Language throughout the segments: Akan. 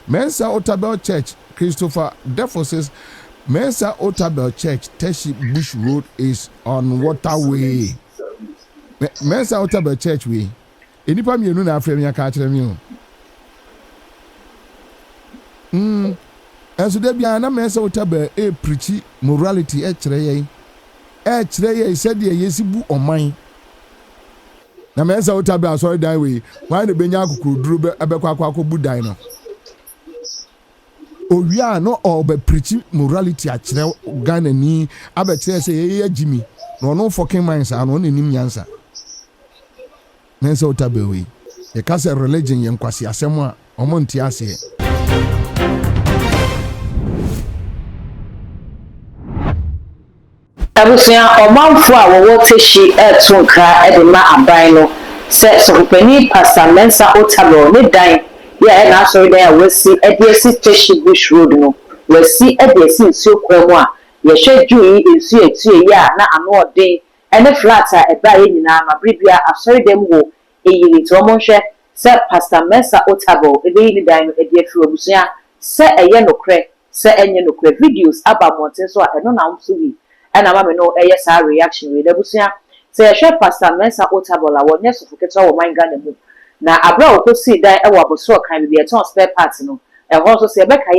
Mensa Otabil Church, Christopher Defo says, Mensa Otabil Church, Teshie Bush Road is on Waterway. Mensa Otabil Church way. Enipa mienu na afrem ya ka kire mi o. Enso de bia na Mensa Otabil preach morality kire ye. Kire ye said ye yesibu oman. Na Mensa Otabil sorry die way. Why the benya akukuru duru be ebekwa akobu die no. Owia no obe preach morality akire Ghana ni abekire say ye Jimmy. No fucking minds and no nim nyansa. Mensa Otabil we. Ye ka say religion ye nkwasi asem a omonti ase. Abusia omanfo a wo Teshie etunkra edema aban no se sopeni pastor Mensa Otabil ne dan ya na so dan wasi ediesi Teshie Bush Road no wasi ediesi nsuo kwamu a ye hwedu yi nsuo etue ya na ano odin ene flat a eba ye nyina ma bribia asori dem wo eyiri to monhwe se pastor Mensa Otabil ebe ni dan no ediefi obusia se eye nokre se enye nokre videos aba monten so a eno na nso wi and I'm no a reaction with the Busia. Say a short pastor Mensa Otabil, I want yes to forget all my gun. Now, I brought to see that I was so kind to be a ton spare parts, no, and also say Becca,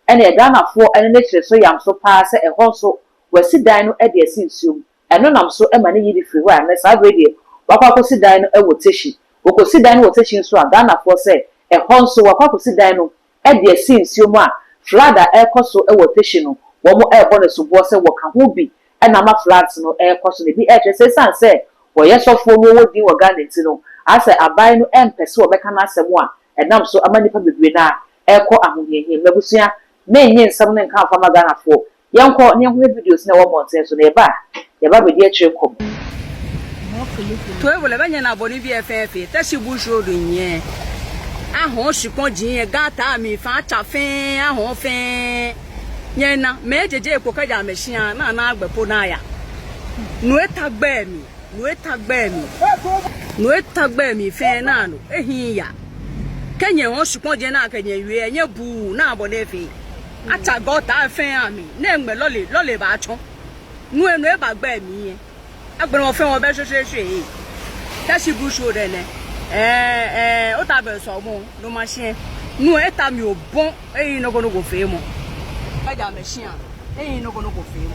and a Ghana for and nature so young so pass and also where sit down at the assume, and none I'm so emanating free one, unless I ready. Papa could sit down with Teshie, who could sit down with Teshie so Ghana for say, a honso, Papa could sit down at the assume, flather air cost so a Teshie, one more air bonus to boss and what can be. And I'm a flats no air question be HSS say, well, yes, of for no would be organic, I say, I buy no and pursue a mechanism one, and I'm so a many public winner, air co among him, Mebusia, may something come from a Ghana for young court near videos no one says so nearby. The baby dear children come. 12 11 na Bolivia Fefe, Teshie Bush Road in ye. I hope she can't gata me, fat a fan, I hope fan. Yena mejeje kokaja machine na agbepo na ya no etagbe mi fe na no ehin ya kenye won supon je na kenye wi enye bu na abode fe ata gota fe ami na engbe lole ba chon nu enu e ba gbe mi yen agbere won fe won be hwehwehwe Teshie Bush Road ne Otabil so mo no machine nu eta mi obon eyin no go fe mo machine ain't no gonna go fail.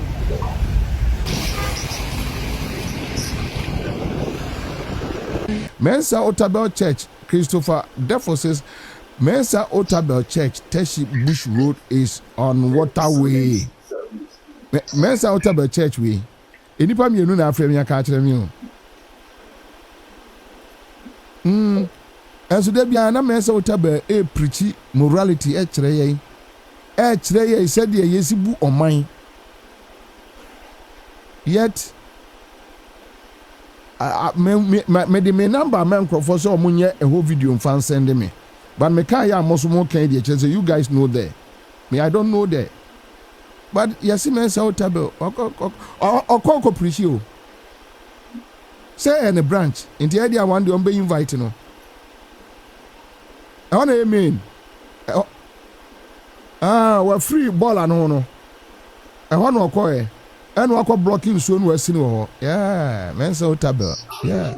Mensa Otabil Church, Christopher Defo says, Mensa Otabil Church, Teshie Bush Road is on Waterway. Mensa Otabil Church way. Enipa mienu na afrem ya ka kire mi o. Enso de bia na Mensa Otabil preach morality kire ye. Kire ye said ye yesibu oman. Yet me number man for so munye a whole video fan send me. But me can ya mosumo can dey say you guys know there. Me I don't know there. But yes Mensa Otabil okoko preach you. Say in a branch in the area one dey be invite no. I want to mean. We're free ball and no. I want to call it. And we are blocking soon. We're seeing. Yeah, Mensa Otabil. Yeah.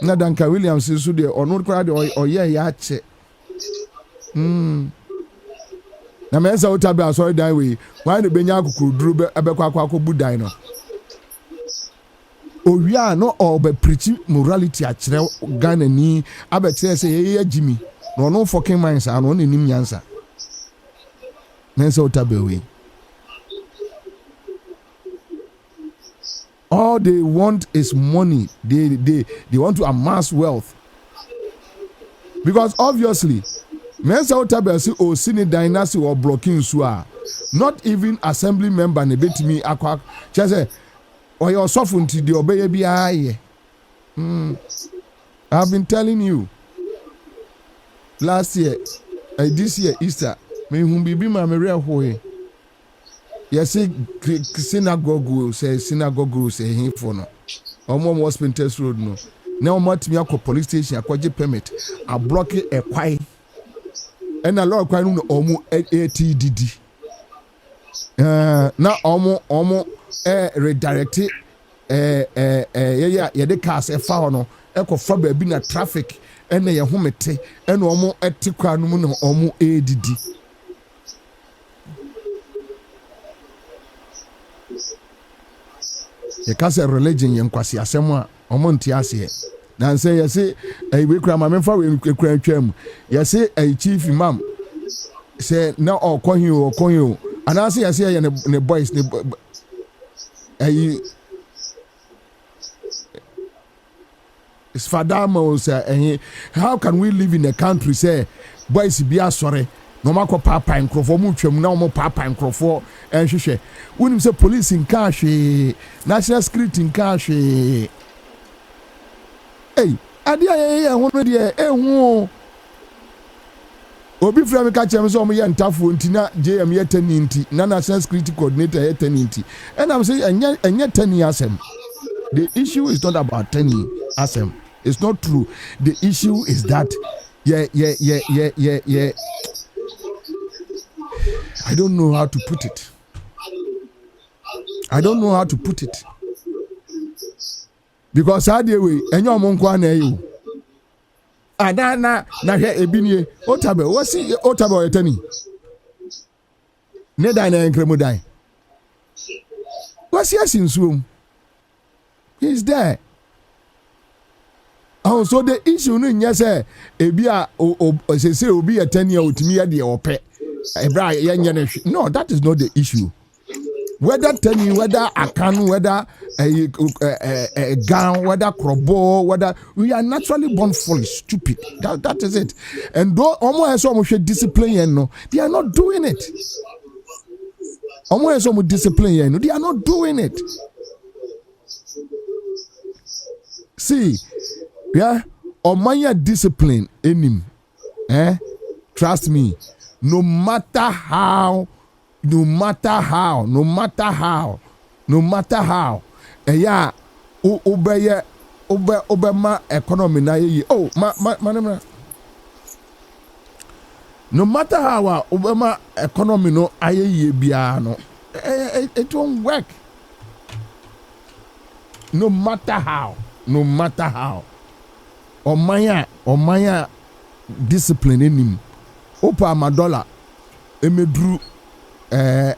Na Danka Williams is there or not crowd or yeah, yache. Na Mensa Otabil sorry die way. Why the Benyaku could drew Abekwa Budai no. Owia no obe preach morality akire Ghana ni abetire say ye Jimmy no fucking minds and no nim nyansa. Mensa Otabil we. All they want is money. They want to amass wealth. Because obviously Mensa Otabil say o sini dynasty or blocking so not even assembly member ne betimi akwa say or your sovereignty the obey be aye. I've been telling you last year, this year Easter, me whom be my real way. Yes, synagogue say him for no. Or more Spinters Road no. na omo atimi akọ police station akọje permit a block e kwai na law kwai no omo ATDD na omo redirect ye de cars e fa ho no e ko fa ba bi na traffic na ye homete na omo eti kwa no mu na omo ADD ye ka say religion ye nkwasi asem a omo nti ase na say ye say we kura ma me fa we kura twam ye say chief imam say na okohin and I say ne boys ne it's fadama say how can we live in a country say boys be asore no mako papa nkrofo mu twam na mo papa nkrofo enhwehwe wonim say police in cash national security in cash hey ade aye hono de ehu obi fra me ka chem so mo ye ntafo ntina JM ye tani nti na national security coordinator ye tani nti and I'm saying enye tani asem. The issue is not about tani asem. It's not true. The issue is that yeah I don't know how to put it. Because how the way enyo mo nkwa na you na hwe ebinie Otabil wasi Otabil etani ne dan na enkremu dan wasi asinsuom he's there. Oh, so the issue no nya say ebi a say obi etani a otimi ya de ope ebra ya nya na no, that is not the issue. Whether tani, whether akan, whether a gown, whether krobo, whether we are naturally born foolish, stupid. That is it. And though almost so much discipline, no, they are not doing it. Almost so much discipline, no, they are not doing it. See, yeah, Omanya discipline in him, trust me, no matter how, yeah, Obama economy na ye. Oh, no matter how Obama economy no aye bia no, it won't work. No matter how, Omanya discipline in him. Opa Madola, emedru a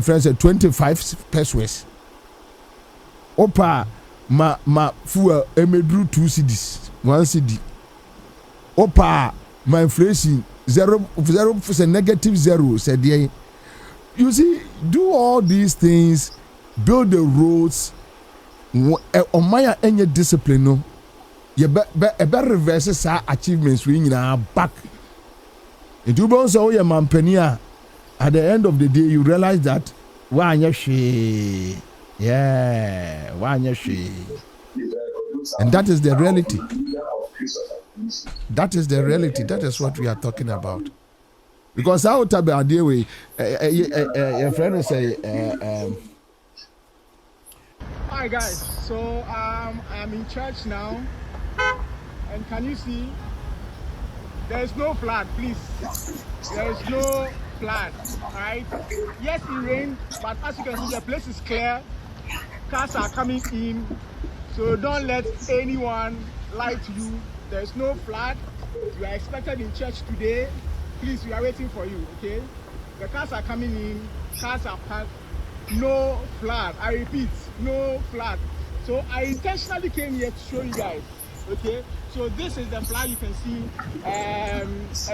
friend said 25 pesos. Opa ma fuel emedru 2 cedis, 1 cedi. Opa my inflation 0% negative 0 said yeah. You see, do all these things, build the roads. On my any discipline, no, you better reverse sa achievements we back. It will also your mampenia. At the end of the day, you realize that why she, yeah, why she, and that is the reality. That is the reality. That is what we are talking about. Because how Otabil idea way, your friend will say, Hi guys, so I'm in church now, and can you see? There is no flood, please. There is no flood, alright? Yes, it rained, but as you can see, the place is clear. Cars are coming in, so don't let anyone lie to you. There is no flood. You are expected in church today. Please, we are waiting for you, okay? The cars are coming in, cars are parked. No flood. I repeat, no flood. So I intentionally came here to show you guys, okay? So this is the flag you can see.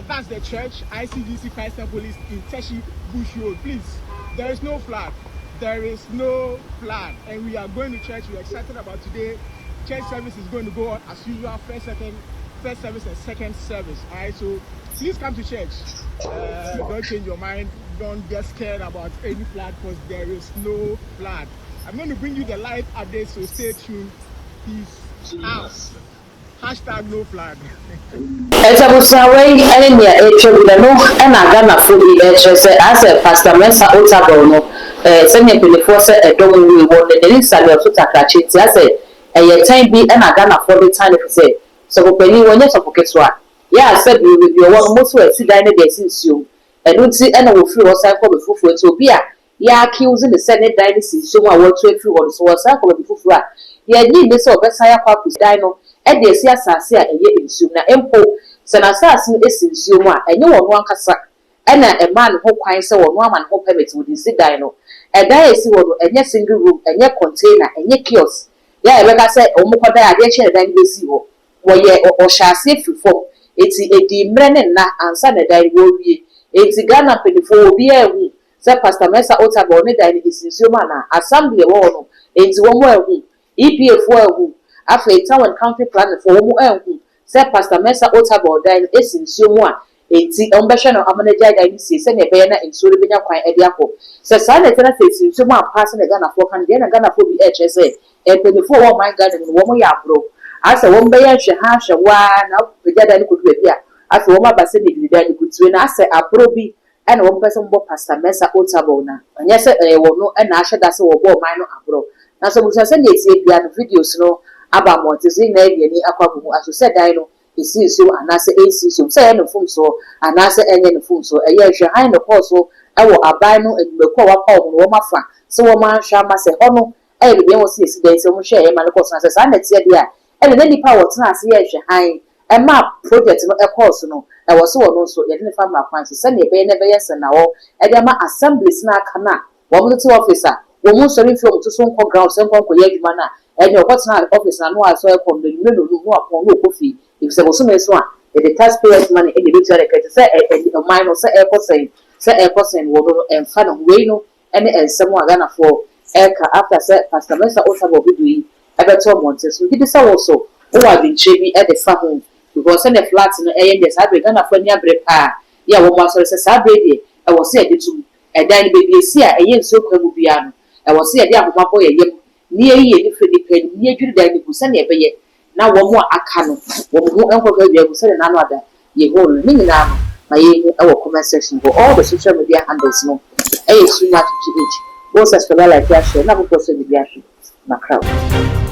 That's the church, ICDC Christian Police in Teshie Bush Road. Please, there is no flood. There is no flood. And we are going to church. We are excited about today. Church service is going to go on as usual. First service and second service. All right, so please come to church. Don't change your mind. Don't get scared about any flood because there is no flood. I'm going to bring you the live update, so stay tuned. Peace out. Hashtag no flag. Etabusawe enemy echo no and Ghana food as a Pastor Mensa Otabil no sɛnea mpanyinfoɔ sɛ ɛdɔm wie wɔ ne n'ani nsali ɔso takrakye nti asɛ ɛyɛ tan bi ɛna ghanafoɔ de tan ne fi sɛ sɔfopanyin wɔnyɛ sɔfo ketewa yɛ asɛ beebi ɔwɔ no mo so ɛsi dan ne deɛ ɛsi nsuom ɛno nti ɛna wɔfiri hɔ san kɔ bɛ foforɔ nti obi a yɛakiwuzi ne sɛ ne dan ne si nsuom a wɔatu afiri hɔ no so wɔsan kɔ bɛ foforɔ a yɛnyi ne sɛ ɔbɛsan akɔ akɔsi dan no ɛde esi asase a ɛyɛ nsuom na mpo sɛ n'asase no esi nsuom a ɛnyɛ wɔn ankasa ɛna ɛmaa ne ho kwan sɛ wɔn ama ne ho permit wɔde si dan no ɛdan esi hɔ no ɛnyɛ single room ɛnyɛ container ɛnyɛ kiosk yɛ ɛbɛka sɛ wɔn kɔ dan adeɛ kyɛn dan no besi hɔ wɔyɛ ɔhyɛ ase firi fam eti edi mmerɛ ne nna ansa na dan wɔwie eti ghana mpanyinfoɔ obiara ehu sɛ pastor Mensa Otabil ne dan no esi nsuom ana assembly ɛwɔ hɔ no eti wɔn ehu EPA foɔ ehu afei town and county planning for wɔn ehu sɛ pastor Mensa Otabil dan no esi nsuom a eti ɔmbɛhwɛ no amanagya dan no sie sɛnea ɛbɛyɛ na nsuo no bɛnya kwan ɛde akɔ sɛ saa na ɛtena sɛ esi nsuom a paase na ghanafoɔ kan deɛ na ghanafoɔ bi ɛkyerɛ sɛ mpanyinfoɔ wɔ ɔman ghana no wɔn yɛ aburo asɛ wɔn bɛyɛ nhwɛ ha ahwɛ waa na apagya dan no kodu baabi a afei wɔn aba sɛ negiri dan no kutue na asɛ aburo bi ɛna wɔn pɛ sɛ wɔbɔ pastor Mensa Otabil na ɛnyɛ sɛ ɛyɛ wɔn no ɛna ahyɛ da sɛ wɔbɔ ɔman no aburo na sɛ busa sɛ na etie bia no videos no aba mmɔnten so nyinaa yɛ ni akɔ abɔ mu aso sɛ dan no esi nsuom anaasɛ esi nsuom sɛ ɛyɛ ne fom so anaasɛ ɛnyɛ ne fom so ɛyɛ nhwɛ han ne kɔɔ so ɛwɔ aban no adwumakuo a wapa wɔn wɔn afa sɛ wɔn ahwɛ ama sɛ hɔ no ɛyɛ beebi a wɔn si esi dan sɛ wɔn hwɛ ɛyɛ ma ne kɔɔ so na sɛ saa na ɛteɛ deɛ a ɛna ne nipa a wɔtena ase yɛ nhwɛ han ɛma project no ɛkɔɔ so no ɛwɔ so wɔn nso yɛde ne fa ma kwan so sɛnea ɛbɛyɛ na ɛbɛyɛ sɛ na wɔ ɛde ama assemblies na aka na wɔn te office a wɔn mu nsɔre fi wɔn to so nkɔ ground sɛ nkɔ nkɔyɛ adwuma na ɛne ɔkɔtena office na no asɔ ɛkɔ mmɛnumɛ no no apɔn no ɔkɔ fie efisɛ wɔn so na eso a yɛde taxpayers money ɛde ebi tua de kɛse sɛ ɔman no sɛ ɛkɔ sɛn wɔ no ɛnfa no wei no ɛne ɛnsɛm a ghanafoɔ ɛka after sɛ pastor Mensa Otabil bi do yi ɛbɛtɔ mmɔnten so gidi sɛ wɔ so wɔwɔ adwenkyerɛ bi ɛde fa ho because sɛ ne flat no ɛyɛ deɛ saa bere ghanafoɔ ani abere paa yɛ a wɔn asɔre sɛ saa bere deɛ ɛwɔ sɛ yɛde tum ɛdan no beebi esi a ɛyɛ nsuo kwan mu biara no ɛwɔ sɛ yɛde ahomabɔ yɛ yam ne yɛyi yɛ nifa nipa no ne yɛdwiri dan no gu sɛnea ɛbɛyɛ na wɔn a aka no wɔn ho nkɔkɔ adwa gu sɛnea n'ano ada yɛ hɔ no ne nyinaa no ma yɛhu ɛwɔ comment section hɔ all the social media handles no ɛyɛ so much to each wɔn subscribe like yɛ ahyɛ na foforɔ sɛ bibi ahwɛ na crowd.